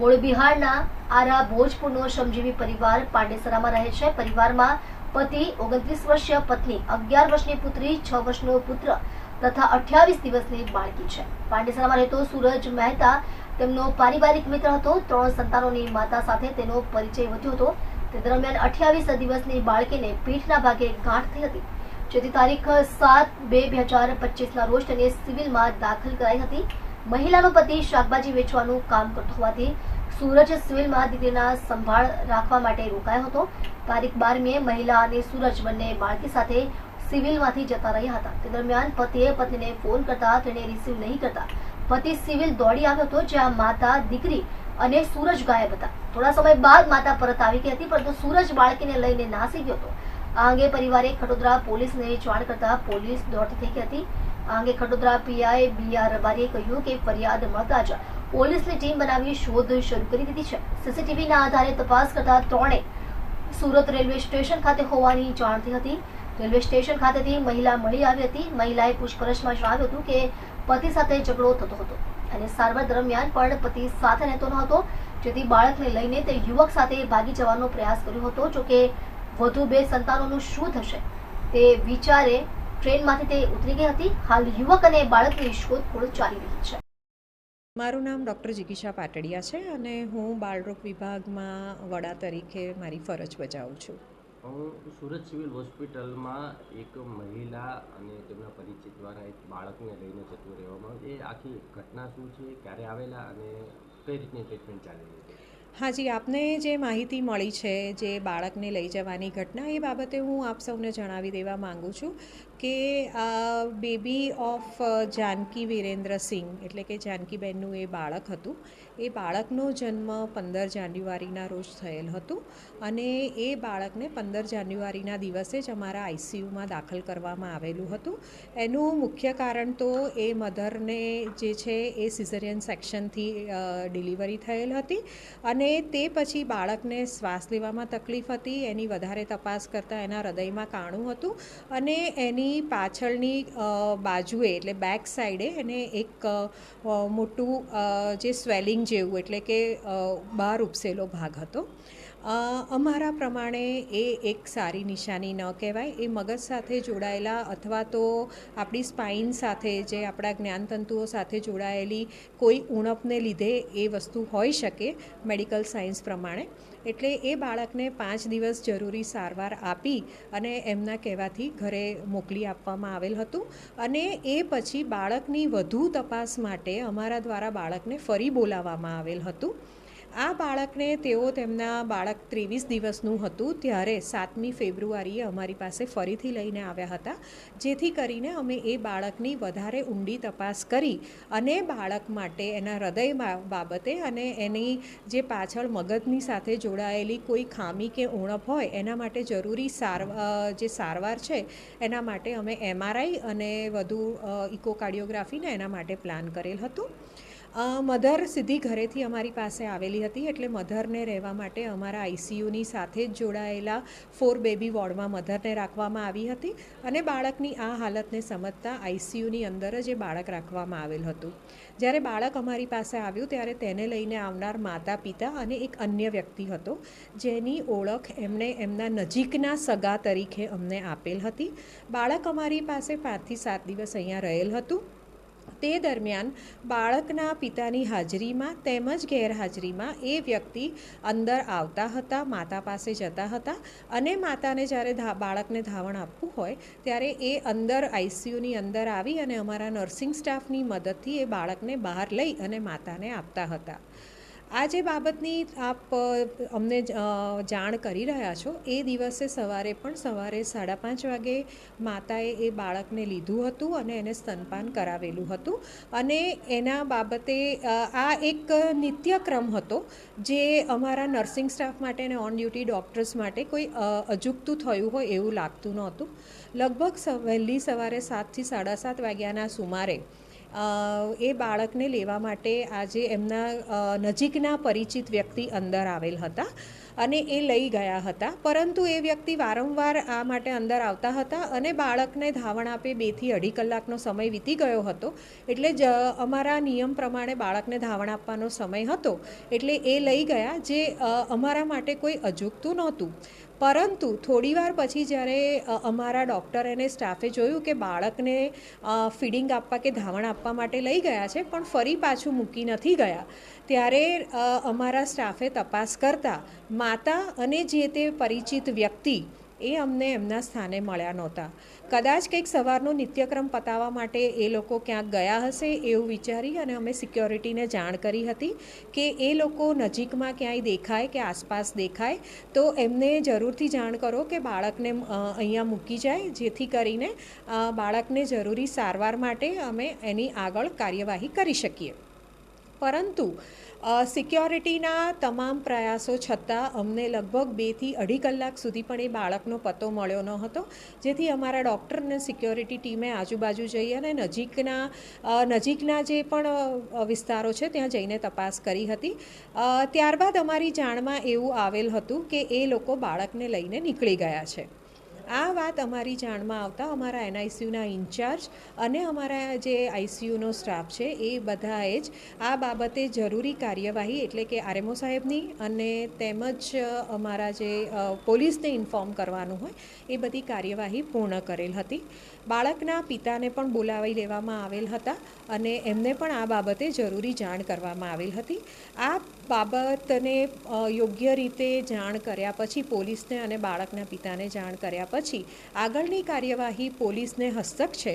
મૂળ બિહારના આરા ભોજપુરનો શ્રમજીવી પરિવાર પાંડેસરામાં રહે છે. પરિવારમાં પતિ, 29 વર્ષીય પત્ની, 11 વર્ષની પુત્રી, 6 વર્ષનો પુત્ર તથા 28 દિવસની બાળકી છે. પાંડેસરામાં રહેતો સૂરજ મહેતા તેમનો પારિવારિક મિત્ર હતો. 3 સંતાનોની માતા સાથે તેનો પરિચય વધ્યો હતો. તે દરમિયાન 28 દિવસની બાળકીને પીઠના ભાગે ગાંઠ થઈ હતી, જેથી તારીખ 7/2/2025ના રોજ તેને સિવિલમાં દાખલ કરાઈ હતી. મહિલાનો પતિ શાકભાજી વેચવાનું કામ કરતો હોવાથી સૂરજ સિવિલમાં દીકરીના સંભાળ રાખવા માટે રોકાયો હતો. તારીખ 12 મે મહિલા અને સૂરજ બંને બાળકી સાથે સિવિલમાંથી જતા રહ્યા હતા. તે દરમિયાન પતિએ પત્નીને ફોન કરતા તેણે રિસીવ નહીં કરતા પતિ સિવિલ દોડી આવ્યો હતો, જ્યાં માતા, દીકરી અને સૂરજ ગાયબ હતા. થોડા સમય બાદ માતા પરત આવી ગઈ હતી, પરંતુ સૂરજ બાળકીને લઈને નાસી ગયો હતો. આ અંગે પરિવારે ખટોદરા પોલીસને જાણ કરતા પોલીસ દોડતી થઈ ગઈ હતી. આ અંગે ખટોદરા પીઆઈ BR રબારીએ કહ્યું કે ફરિયાદ મળતા જ પોલીસની ટીમ બનાવી શોધ શરૂ કરી દીધી છે. સીસીટીવીના આધારે તપાસ કરતા ત્રણે સુરત રેલવે સ્ટેશન ખાતે હોવાની જાણ થઈ હતી. રેલવે સ્ટેશન ખાતેથી મહિલા મળી આવી હતી. મહિલાએ પૂછપરછમાં જણાવ્યું હતું કે પતિ સાથે ઝઘડો થતો હતો અને સારવાર દરમિયાન પણ પતિ સાથે રહેતો ન હતો, જેથી બાળકને લઈને તે યુવક સાથે ભાગી જવાનો પ્રયાસ કર્યો હતો. જોકે વધુ 2 સંતાનોનું શું થશે તે વિચારે ટ્રેનમાંથી તે ઉતરી ગઈ હતી. હાલ યુવક અને બાળકની શોધખોળ ચાલી રહી છે. મારું નામ ડૉક્ટર જિગીશા પાટડિયા છે અને હું બાળરોગ વિભાગમાં વડા તરીકે મારી ફરજ બજાવું છું. હું સુરત સિવિલ હોસ્પિટલમાં એક મહિલા અને તેમના પરિચિત દ્વારા એક બાળકને લઈને જતું રહેવામાં એ આખી ઘટના શું છે, ક્યારે આવેલા અને કઈ રીતની ટ્રીટમેન્ટ ચાલી રહી છે? હાજી, આપને જે માહિતી મળી છે જે બાળકને લઈ જવાની ઘટના, એ બાબતે હું આપ સૌને જણાવી દેવા માગું છું કે આ બેબી ઓફ જાનકી વિરેન્દ્રસિંહ એટલે કે જાનકીબેનનું એ બાળક હતું. એ બાળકનો જન્મ 15 જાન્યુઆરીના રોજ થયેલ હતું અને એ બાળકને 15 જાન્યુઆરીના દિવસે જ અમારા આઈસીયુમાં દાખલ કરવામાં આવેલું હતું. એનું મુખ્ય કારણ તો એ મધરને જે છે એ સિઝેરિયન સેક્શનથી ડિલિવરી થયેલ હતી અને તે પછી બાળકને શ્વાસ લેવામાં તકલીફ હતી. એની વધારે તપાસ કરતાં એના હૃદયમાં કાણું હતું અને એની પાછળની બાજુએ એટલે બેક સાઈડે એને એક મોટું જે સ્વેલિંગ જેવું એટલે કે બહાર ઉપસેલો ભાગ હતો. અમારા પ્રમાણે એ એક સારી નિશાની ન કહેવાય. એ મગજ સાથે જોડાયેલા અથવા તો આપણી સ્પાઇન સાથે જે આપણા જ્ઞાનતંતુઓ સાથે જોડાયેલી કોઈ ઉણપને લીધે એ વસ્તુ હોઈ શકે મેડિકલ સાયન્સ પ્રમાણે. એટલે એ બાળકને 5 દિવસ જરૂરી સારવાર આપી અને એમના કહેવાથી ઘરે મોકલી આપવામાં આવેલ હતું અને એ પછી બાળકની વધુ તપાસ માટે અમારા દ્વારા બાળકને ફરી બોલાવવામાં આવેલ હતું. આ બાળકને તેઓ તેમના બાળક 23 દિવસનું હતું ત્યારે 7મી ફેબ્રુઆરીએ અમારી પાસે ફરીથી લઈને આવ્યા હતા, જેથી કરીને અમે એ બાળકની વધારે ઊંડી તપાસ કરી અને બાળક માટે એના હૃદય બાબતે અને એની જે પાછળ મગજની સાથે જોડાયેલી કોઈ ખામી કે ઉણપ હોય એના માટે જરૂરી જે સારવાર છે એના માટે અમે MRI અને વધુ ઇકોકાર્ડિયોગ્રાફીને એના માટે પ્લાન કરેલ હતું. મધર સીધી ઘરેથી અમારી પાસે આવેલી હતી એટલે મધરને રહેવા માટે અમારા આઈસીયુની સાથે જ જોડાયેલા 4 બેબી વોર્ડમાં મધરને રાખવામાં આવી હતી અને બાળકની આ હાલતને સમજતા આઈસીયુની અંદર જ એ બાળક રાખવામાં આવેલ હતું. જ્યારે બાળક અમારી પાસે આવ્યું ત્યારે તેને લઈને આવનાર માતા, પિતા અને એક અન્ય વ્યક્તિ હતો, જેની ઓળખ એમણે એમના નજીકના સગા તરીકે અમને આપેલ હતી. બાળક અમારી પાસે 5 થી 7 દિવસ અહીંયા રહેલ હતું. તે દરમિયાન બાળકના પિતાની હાજરીમાં તેમજ ગેરહાજરીમાં એ વ્યક્તિ અંદર આવતા હતા, માતા પાસે જતા હતા અને માતાને જ્યારે બાળકને ધાવણ આપવું હોય ત્યારે એ અંદર આઈસીયુની અંદર આવી અને અમારા નર્સિંગ સ્ટાફની મદદથી એ બાળકને બહાર લઈ અને માતાને આપતા હતા. આ જે બાબતની આપ અમને જાણ કરી રહ્યા છો એ દિવસે સવારે 5:30 વાગે માતાએ એ બાળકને લીધું હતું અને એને સ્તનપાન કરાવેલું હતું અને એના બાબતે આ એક નિત્યક્રમ હતો જે અમારા નર્સિંગ સ્ટાફ માટે અને ઓન ડ્યુટી ડૉક્ટર્સ માટે કોઈ અજુગતું થયું હોય એવું લાગતું નહોતું. લગભગ વહેલી સવારે 7 થી 7:30 વાગ્યાના સુમારે એ બાળકને લેવા માટે આજે એમના નજીકના પરિચિત વ્યક્તિ અંદર આવેલ હતા અને એ લઈ ગયા હતા, પરંતુ એ વ્યક્તિ વારંવાર આ માટે અંદર આવતા હતા અને બાળકને ધાવણ આપે 2 થી 2.5 કલાકનો સમય વીતી ગયો હતો. એટલે જ અમારા નિયમ પ્રમાણે બાળકને ધાવણ આપવાનો સમય હતો એટલે એ લઈ ગયા, જે અમારા માટે કોઈ અજુગતું નહોતું. પરંતુ થોડીવાર પછી જ્યારે અમારા ડૉક્ટર અને સ્ટાફે જોયું કે બાળકને ફીડિંગ આપવા કે ધાવણ આપવા માટે લઈ ગયા છે પણ ફરી પાછું મૂકી નથી ગયા, ત્યારે અમારા સ્ટાફે તપાસ કરતાં માતા અને જે તે પરિચિત વ્યક્તિ એ અમને એમના સ્થાને મળ્યા નહોતા. કદાચ કંઈક સવારનો નિત્યક્રમ પતાવવા માટે એ લોકો ક્યાંક ગયા હશે એવું વિચારી અને અમે સિક્યોરિટીને જાણ કરી હતી કે એ લોકો નજીકમાં ક્યાંય દેખાય કે આસપાસ દેખાય તો એમને જરૂરથી જાણ કરો કે બાળકને અહીંયા મૂકી જાય, જેથી કરીને બાળકને જરૂરી સારવાર માટે અમે એની આગળ કાર્યવાહી કરી શકીએ. પરંતુ સિક્યોરિટીના તમામ પ્રયાસો છતાં અમને લગભગ 2 થી 2.5 કલાક સુધી પણ એ બાળકનો પત્તો મળ્યો ન હતો, જેથી અમારા ડૉક્ટર અને સિક્યોરિટી ટીમે આજુબાજુ જઈ અને નજીકના જે પણ વિસ્તારો છે ત્યાં જઈને તપાસ કરી હતી. ત્યારબાદ અમારી જાણમાં એવું આવેલ હતું કે એ લોકો બાળકને લઈને નીકળી ગયા છે. આ વાત અમારી જાણમાં આવતા અમારા એનઆઈસીયુના ઇન્ચાર્જ અને અમારા જે આઈસીયુનો સ્ટાફ છે એ બધાએ જ આ બાબતે જરૂરી કાર્યવાહી એટલે કે આરએમઓ સાહેબની અને તેમજ અમારા જે પોલીસને ઇન્ફોર્મ કરવાનું હોય એ બધી કાર્યવાહી પૂર્ણ કરેલ હતી. બાળકના પિતાને પણ બોલાવી લેવામાં આવેલ હતા અને એમને પણ આ બાબતે જરૂરી જાણ કરવામાં આવેલ હતી. આ બાબતને યોગ્ય રીતે જાણ કર્યા પછી પોલીસને અને બાળકના પિતાને જાણ કર્યા પછી આગળની કાર્યવાહી પોલીસને હસ્તક છે